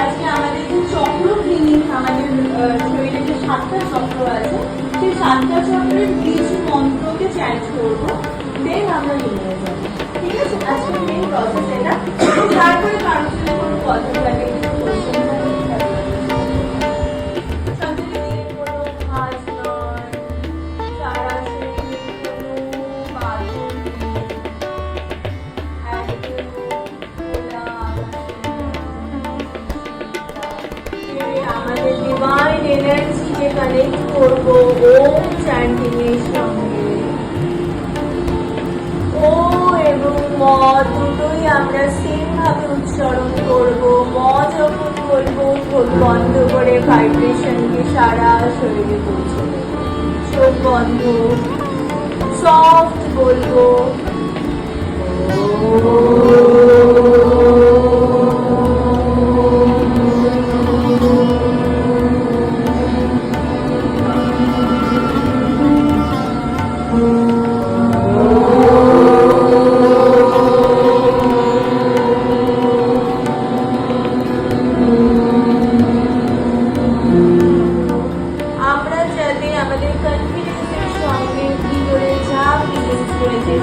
আজকে আমাদের যে চক্র ক্লিনিং, আমাদের শরীরে যে 7টা চক্র আছে, সেই 7টা চক্রের বীজ মন্ত্রকে চ্যান্ট করবো, দেন আমরা নিয়ে যাবো। ঠিক আছে, আজকে মেন প্রসেস এটা। তারপরে কারোর যদি কোনো কথা থাকে, আমাদের ডিভাইন এনার্জিকে কানেক্ট করবো ওম চ্যান্টিং এর সঙ্গে। ও এবং ম দুটোই আমরা সেম ভাবে উচ্চারণ করবো। ম যখন বলবো চোখ বন্ধ করে ভাইব্রেশনকে সারা শরীরে পৌঁছে দেবো। চোখ বন্ধ, সফট বলবো।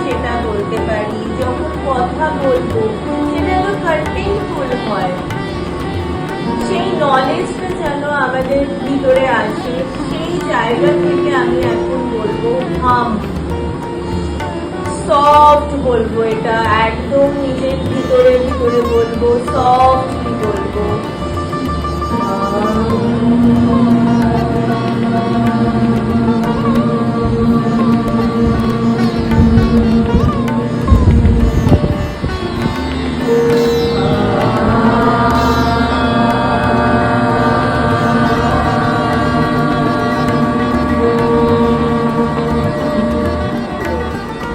সেটা বলতে পারি, যখন কথা বলবো সেটা যেন কন্টেন্টফুল হয়, সেই নলেজটা যেন আমাদের ভিতরে আসে। সেই জায়গা থেকে আমি এখন বলবো হাম, সফট বলবো। এটা একদম নিজের ভিতরে ভিতরে বলবো, সফটলি বলবো।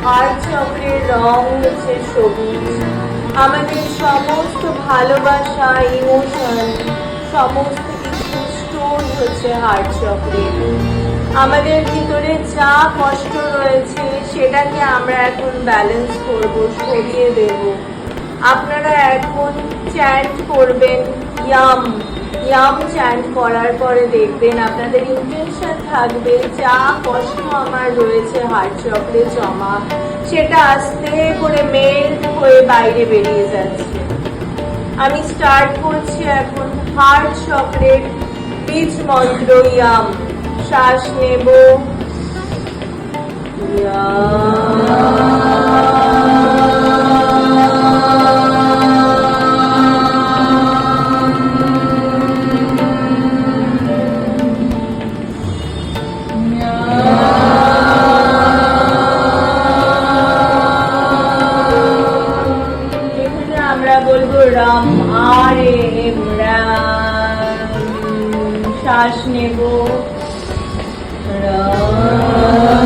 হার্ট চক্রের রং হচ্ছে সবুজ। আমাদের সমস্ত ভালোবাসা, ইমোশন, সমস্ত কিছু স্টোর হচ্ছে হার্ট চক্রে। আমাদের ভিতরে যা কষ্ট রয়েছে সেটাকে আমরা এখন ব্যালেন্স করব, সরিয়ে দেব। আপনারা এখন চ্যান্ট করবেন ইয়াম। ইয়াম চ্যান্ট করার পরে দেখবেন আপনাদের ইন্টেনশন থাকবে যা কষ্ট আমার রয়েছে হার্ট চক্রে জমা, সেটা আস্তে করে মেল্ট হয়ে বাইরে বেরিয়ে যাচ্ছে। আমি স্টার্ট করছি এখন হার্ট চক্রের বীজ মন্ত্র ইয়াম। শ্বাস নেব, বলবো রাম, আর এম রাম। শ্বাস নেব, রাম।